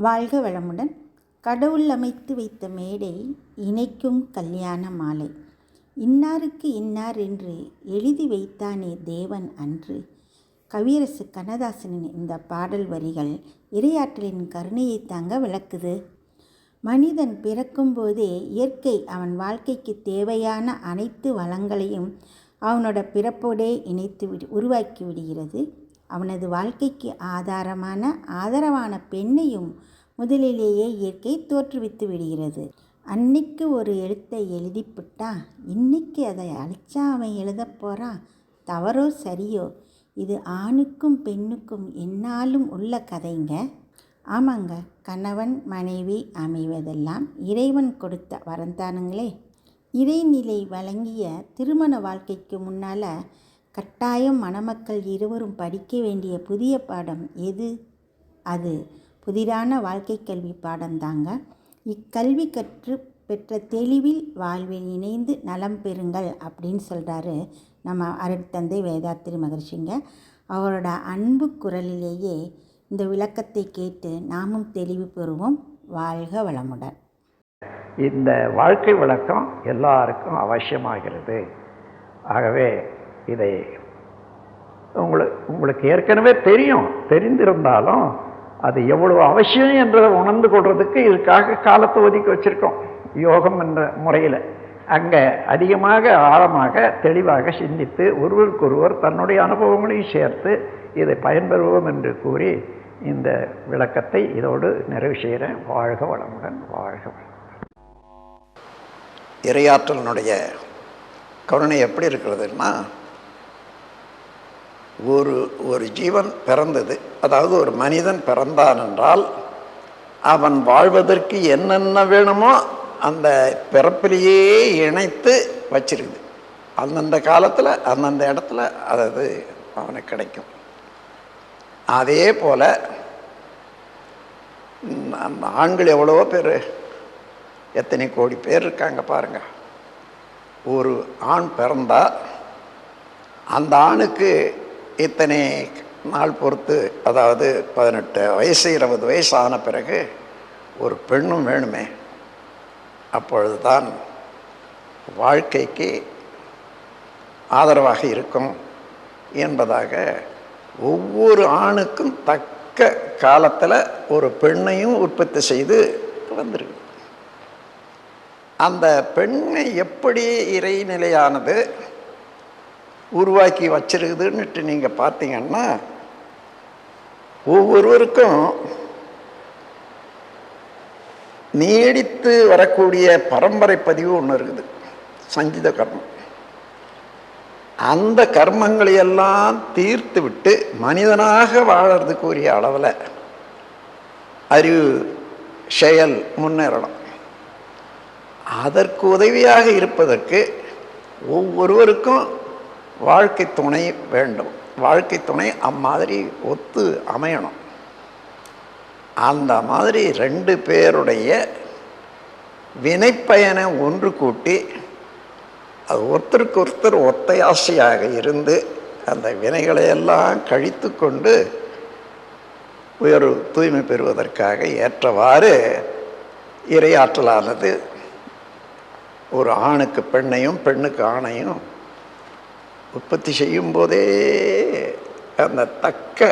வாழ்க வளமுடன். கடவுள் அமைத்து வைத்த மேடை இணைக்கும் கல்யாண மாலை. இன்னாருக்கு இன்னார் என்று எழுதி வைத்தானே தேவன் அன்று. கவியரசு கண்ணதாசனின் இந்த பாடல் வரிகள் இறையாற்றலின் கருணையை தாங்க விளக்குது. மனிதன் பிறக்கும் போதே இயற்கை அவன் வாழ்க்கைக்கு தேவையான அனைத்து வளங்களையும் அவனோட பிறப்போடே உருவாக்கி விடுகிறது. அவனது வாழ்க்கைக்கு ஆதரவான பெண்ணையும் முதலிலேயே இயற்கை தோற்றுவித்து விடுகிறது. அன்னைக்கு ஒரு எழுத்தை எழுதிப்புட்டா இன்னைக்கு அதை அழிச்சா அவன் எழுத போகிறான். தவறோ சரியோ, இது ஆணுக்கும் பெண்ணுக்கும் எந்நாளும் உள்ள கதைங்க. ஆமாங்க, கணவன் மனைவி அமைவதெல்லாம் இறைவன் கொடுத்த வரந்தானுங்களே. இறைநிலை வழங்கிய திருமண வாழ்க்கைக்கு முன்னால் கட்டாயம் மணமக்கள் இருவரும் படிக்க வேண்டிய புதிய பாடம் எது? அது புதிரான வாழ்க்கை கல்வி பாடம்தாங்க. இக்கல்வி கற்று பெற்ற தெளிவில் வாழ்வில் இணைந்து நலம் பெறுங்கள் அப்படின்னு சொல்கிறாரு நம்ம அருட்தந்தை வேதாத்திரி மகரிஷிங்க. அவரோட அன்பு குரலிலேயே இந்த விளக்கத்தை கேட்டு நாமும் தெளிவு பெறுவோம். வாழ்க வளமுடன். இந்த வாழ்க்கை விளக்கம் எல்லாருக்கும் அவசியமாகிறது. ஆகவே இதை உங்களுக்கு ஏற்கனவே தெரிந்திருந்தாலும் அது எவ்வளவு அவசியம் என்றதை உணர்ந்து கொள்றதுக்கு இதுக்காக காலத்தை ஒதுக்கி வச்சுருக்கோம். யோகம் என்ற முறையில் அங்கே அதிகமாக ஆழமாக தெளிவாக சிந்தித்து ஒருவருக்கொருவர் தன்னுடைய அனுபவங்களையும் சேர்த்து இதை பயன்பெறுவோம் என்று கூறி இந்த விளக்கத்தை இதோடு நிறைவு செய்கிறேன். வாழ்க வளமுடன். வாழ்க வளமுடன். இறையாற்றலினுடைய கருணை எப்படி இருக்கிறதுன்னா, ஒரு ஜீவன் பிறந்தது, அதாவது ஒரு மனிதன் பிறந்தான் என்றால் அவன் வாழ்வதற்கு என்னென்ன வேணுமோ அந்த பிறப்பிலேயே இணைத்து வச்சிருக்குது. அந்தந்த காலத்தில் அந்தந்த இடத்துல அது அவனுக்கு கிடைக்கும். அதே போல் அந்த ஆண்கள் எவ்வளவோ பேர், எத்தனை கோடி பேர் இருக்காங்க பாருங்க. ஒரு ஆண் பிறந்தா அந்த ஆணுக்கு இத்தனை நாள் பொறுத்து, அதாவது 18 வயசு 20 வயசு ஆன பிறகு ஒரு பெண்ணும் வேணுமே. அப்பொழுதுதான் வாழ்க்கைக்கு ஆதரவாக இருக்கும் என்பதாக ஒவ்வொரு ஆணுக்கும் தக்க காலத்தில் ஒரு பெண்ணையும் உற்பத்தி செய்து வந்திருக்கு. அந்த பெண்ணை எப்படி இறைநிலையானது உருவாக்கி வச்சிருக்குதுன்னுட்டு நீங்கள் பார்த்தீங்கன்னா, ஒவ்வொருவருக்கும் நீடித்து வரக்கூடிய பரம்பரை பதிவு ஒன்று இருக்குது, சஞ்சித கர்மம். அந்த கர்மங்களையெல்லாம் தீர்த்து விட்டு மனிதனாக வாழறதுக்குரிய அளவில் அறிவு செயல் முன்னேறணும். அதற்கு உதவியாக இருப்பதற்கு ஒவ்வொருவருக்கும் வாழ்க்கை துணை வேண்டும். வாழ்க்கை துணை அம்மாதிரி ஒத்து அமையணும். அந்த மாதிரி 2 பேருடைய வினைப்பயனை ஒன்று கூட்டி அது ஒருத்தருக்கு ஒருத்தர் ஒத்தையாசையாக இருந்து அந்த வினைகளையெல்லாம் கழித்து கொண்டு உயர்வு தூய்மை பெறுவதற்காக ஏற்றவாறு இறையாற்றலானது ஒரு ஆணுக்கு பெண்ணையும் பெண்ணுக்கு ஆணையும் உற்பத்தி செய்யும் போதே அந்த தக்க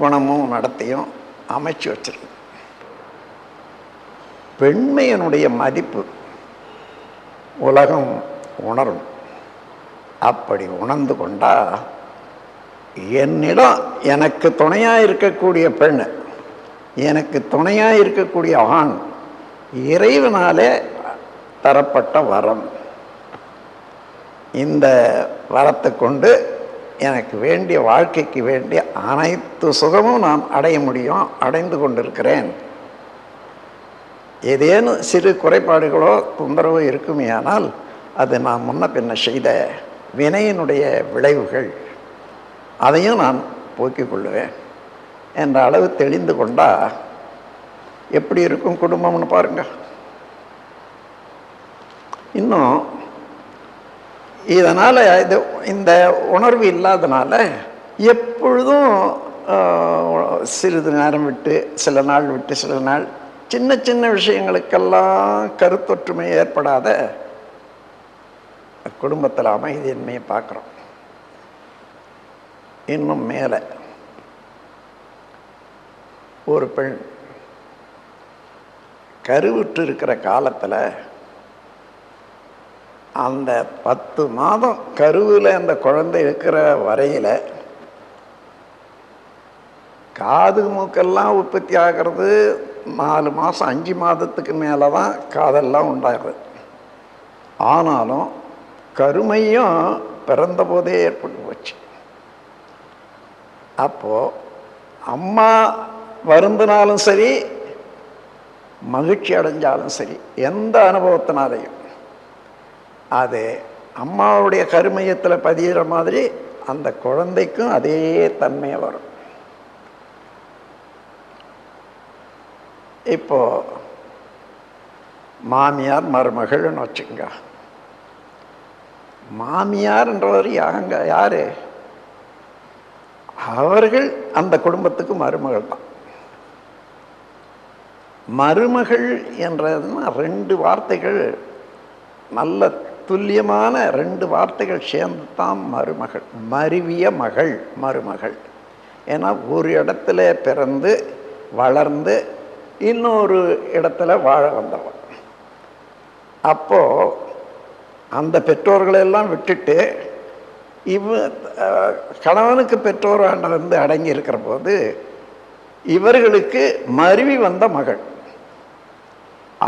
குணமும் நடத்தையும் அமைச்சு வச்சிருக்கு. பெண்மையினுடைய மதிப்பு உலகம் உணரும். அப்படி உணர்ந்து கொண்டா என்னிடம் எனக்கு துணையாக இருக்கக்கூடிய பெண், எனக்கு துணையாக இருக்கக்கூடிய ஆண் இறைவனாலே தரப்பட்ட வரம். இந்த வரத்தை கொண்டு எனக்கு வேண்டிய வாழ்க்கைக்கு வேண்டிய அனைத்து சுகமும் நான் அடைய முடியும், அடைந்து கொண்டிருக்கிறேன். ஏதேனும் சிறு குறைபாடுகளோ தொந்தரவோ இருக்குமேயானால் அது நான் முன்ன பின்ன செய்த வினையினுடைய விளைவுகள், அதையும் நான் போக்கிக் கொள்ளுவேன் என்ற அளவு தெளிந்து கொண்டா எப்படி இருக்கும் குடும்பம்னு பாருங்க. இன்னும் இதனால் இந்த உணர்வு இல்லாதனால எப்பொழுதும் சிறிது நேரம் விட்டு சில நாள் விட்டு சில நாள் சின்ன சின்ன விஷயங்களுக்கெல்லாம் கருத்தொற்றுமை ஏற்படாத குடும்பத்தில் அமைதியின்மையை பார்க்குறோம். இன்னும் மேலே ஒரு பெண் கருவுற்று இருக்கிற காலத்தில் அந்த 10 மாதம் கருவில் அந்த குழந்தை இருக்கிற வரையில் காது மூக்கெல்லாம் உற்பத்தி ஆகிறது 4 மாதம் 5 மாதத்துக்கு மேலே தான் காதெல்லாம் உண்டாகிறது. ஆனாலும் கருமையும் பிறந்த போதே ஏற்பட்டு போச்சு. அப்போது அம்மா வருந்தினாலும் சரி மகிழ்ச்சி அடைஞ்சாலும் சரி எந்த அனுபவத்தினாலையும் அது அம்மாவுடைய கருமையத்தில் பதிகிற மாதிரி அந்த குழந்தைக்கும் அதே தன்மையை வரும். இப்போ மாமியார் மருமகள்னு வச்சுக்கோங்க. மாமியார்ன்றவர் யாரு? அவர்கள் அந்த குடும்பத்துக்கு மருமகள் தான். மருமகள் என்றதுன்னா 2 வார்த்தைகள், நல்ல துல்லியமான 2 வார்த்தைகள் சேர்ந்து தான் மருமகள். மருவிய மகள் மருமகள். ஏன்னா ஒரு இடத்துல பிறந்து வளர்ந்து இன்னொரு இடத்துல வாழ வந்தவள். அப்போது அந்த பெற்றோர்களெல்லாம் விட்டுட்டு கணவனுக்கு பெற்றோர் வந்து அடங்கி இருக்கிற போது இவர்களுக்கு மருவி வந்த மகள்.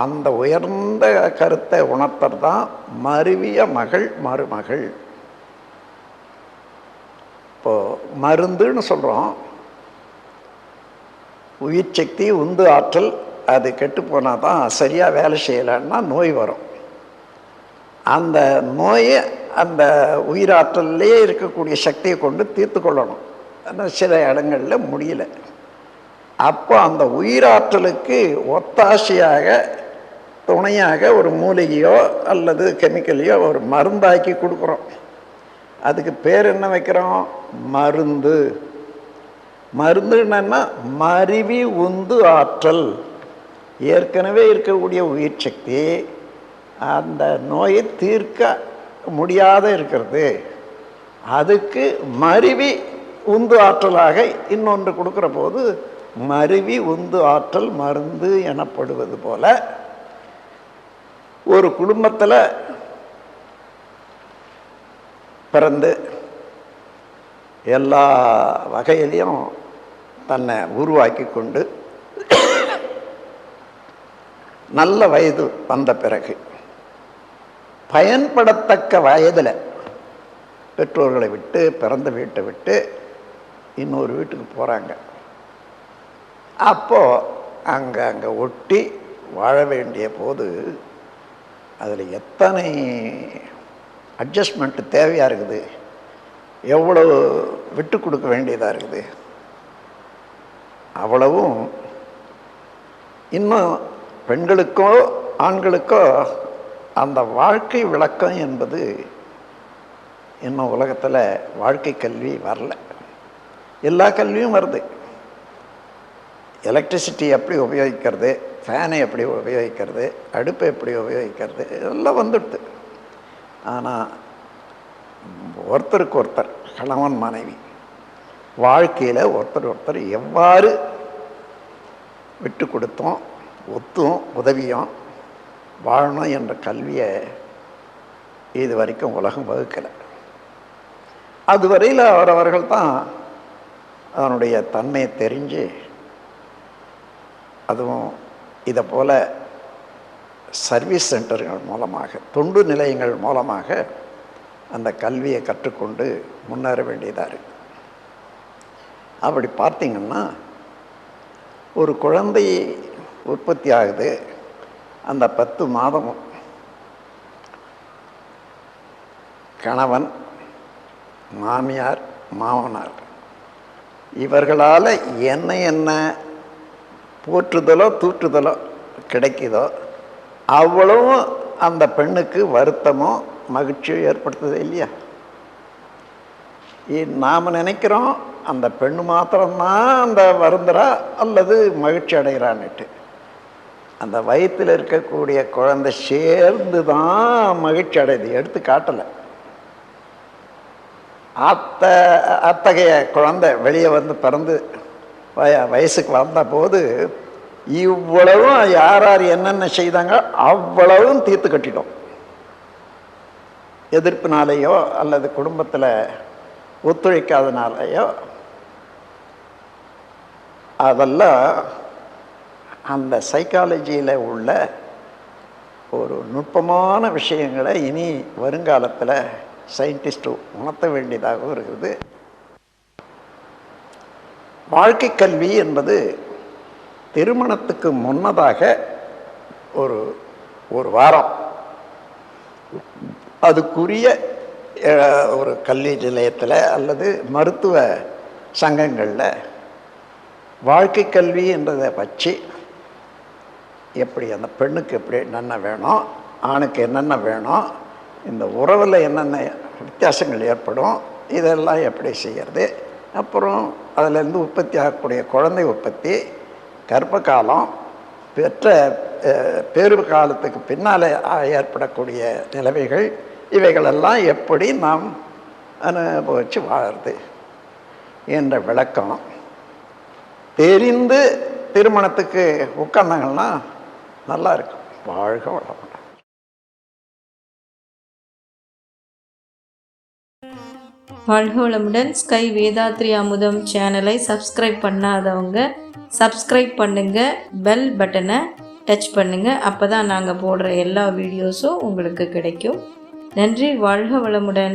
அந்த உயர்ந்த கருத்தை உணர்த்தர் தான் மருவிய மகள் மருமகள். இப்போ மருந்துன்னு சொல்கிறோம். உயிர் சக்தி உந்து ஆற்றல் அது கெட்டு போனால் தான் சரியாக வேலை செய்யலைன்னா நோய் வரும். அந்த நோயை அந்த உயிராற்றல்லே இருக்கக்கூடிய சக்தியை கொண்டு தீர்த்து கொள்ளணும். ஆனால் சில இடங்களில் முடியல. அப்போ அந்த உயிராற்றலுக்கு ஒத்தாசையாக துணையாக ஒரு மூலிகையோ அல்லது கெமிக்கலையோ ஒரு மருந்தாக்கி கொடுக்குறோம். அதுக்கு பேர் என்ன வைக்கிறோம்? மருந்து. மருந்து என்னன்னா மருவி உந்து ஆற்றல். ஏற்கனவே இருக்கக்கூடிய உயிர் சக்தி அந்த நோயை தீர்க்க முடியாத இருக்கிறது, அதுக்கு மருவி உந்து ஆற்றலாக இன்னொன்று கொடுக்குற போது மருவி உந்து ஆற்றல் மருந்து எனப்படுவது போல ஒரு குடும்பத்தில் பிறந்து எல்லா வகையிலையும் தன்னை உருவாக்கி கொண்டு நல்ல வயது வந்த பிறகு பயன்படத்தக்க வயதில் பெற்றோர்களை விட்டு பிறந்த வீட்டை விட்டு இன்னொரு வீட்டுக்கு போகிறாங்க. அப்போது அங்கே ஒட்டி வாழ வேண்டிய போது அதில் எத்தனை அட்ஜஸ்ட்மெண்ட்டு தேவையாக இருக்குது, எவ்வளோ விட்டு கொடுக்க வேண்டியதாக இருக்குது. அவ்வளவும் இன்னும் பெண்களுக்கோ ஆண்களுக்கோ அந்த வாழ்க்கை விளக்கம் என்பது இன்னும் உலகத்தில் வாழ்க்கை கல்வி வரல. எல்லா கல்வியும் வருது. எலக்ட்ரிசிட்டி எப்படி உபயோகிக்கிறது, ஃபேனை எப்படி உபயோகிக்கிறது, அடுப்பை எப்படி உபயோகிக்கிறது, எல்லாம் வந்துடுது. ஆனால் ஒருத்தருக்கு ஒருத்தர் கணவன் மனைவி வாழ்க்கையில் ஒருத்தர் எவ்வாறு விட்டு கொடுத்தோம் ஒத்தும் உதவியும் வாழணும் என்ற கல்வியை இது வரைக்கும் உலகம் வகுக்கலை. அதுவரையில் அவரவர்கள் தான் அதனுடைய தன்மையை தெரிஞ்சு, அதுவும் இதை போல் சர்வீஸ் சென்டர்கள் மூலமாக தொண்டு நிலையங்கள் மூலமாக அந்த கல்வியை கற்றுக்கொண்டு முன்னேற வேண்டியதாக இருக்குது. அப்படி பார்த்திங்கன்னா ஒரு குழந்தை உற்பத்தி ஆகுது. அந்த 10 மாதமும் கணவன் மாமியார் மாமனார் இவர்களால் என்ன போற்றுதலோ தூற்றுதலோ கிடைக்குதோ அவ்வளவும் அந்த பெண்ணுக்கு வருத்தமோ மகிழ்ச்சியோ ஏற்படுத்துது இல்லையா? நாம் நினைக்கிறோம் அந்த பெண்ணு மாத்திரம்தான் அந்த வருந்துறா அல்லது மகிழ்ச்சி அடைகிறான்னுட்டு. அந்த வயிற்றில் இருக்கக்கூடிய குழந்தை சேர்ந்து தான் மகிழ்ச்சி அடையுது, எடுத்து காட்டலை. அத்தகைய குழந்தை வெளியே வந்து பிறந்து வயசுக்கு வந்த போது இவ்வளவும் யார் யார் என்னென்ன செய்தாங்க அவ்வளவும் தீர்த்து கட்டிட்டோம். எதிர்ப்பினாலேயோ அல்லது குடும்பத்தில் ஒத்துழைக்காதனாலேயோ அதெல்லாம் அந்த சைக்காலஜியில் உள்ள ஒரு நுட்பமான விஷயங்களை இனி வருங்காலத்தில் சயின்டிஸ்ட்டு உணர்த்த வேண்டியதாகவும் இருக்குது. வாழ்க்கை கல்வி என்பது திருமணத்துக்கு முன்னதாக ஒரு வாரம் அதுக்குரிய ஒரு கல்வி நிலையத்தில் அல்லது மருத்துவ சங்கங்களில் வாழ்க்கை கல்வி என்றதை வச்சு எப்படி அந்த பெண்ணுக்கு எப்படி என்னென்ன வேணும், ஆணுக்கு என்னென்ன வேணும், இந்த உறவில் என்னென்ன வித்தியாசங்கள் ஏற்படும், இதெல்லாம் எப்படி செய்கிறது, அப்புறம் அதிலேருந்து உற்பத்தி ஆகக்கூடிய குழந்தை உற்பத்தி, கர்ப்ப காலம், பெற்ற பேறு காலத்துக்கு பின்னால் ஏற்படக்கூடிய நிலைமைகள், இவைகளெல்லாம் எப்படி நாம் அனுபவித்து வாழறது என்ற விளக்கம் தெரிந்து திருமணத்துக்கு உட்கார்ந்தாங்கன்னா நல்லா இருக்கும். வாழ்க வளமுடன். வாழ்க வளமுடன். ஸ்கை வேதாத்ரி அமுதம் சேனலை சப்ஸ்கிரைப் பண்ணாதவங்க சப்ஸ்கிரைப் பண்ணுங்கள், பெல் பட்டனை டச் பண்ணுங்கள். அப்போ தான் நாங்கள் போடுற எல்லா வீடியோஸும் உங்களுக்கு கிடைக்கும். நன்றி. வாழ்க வளமுடன்.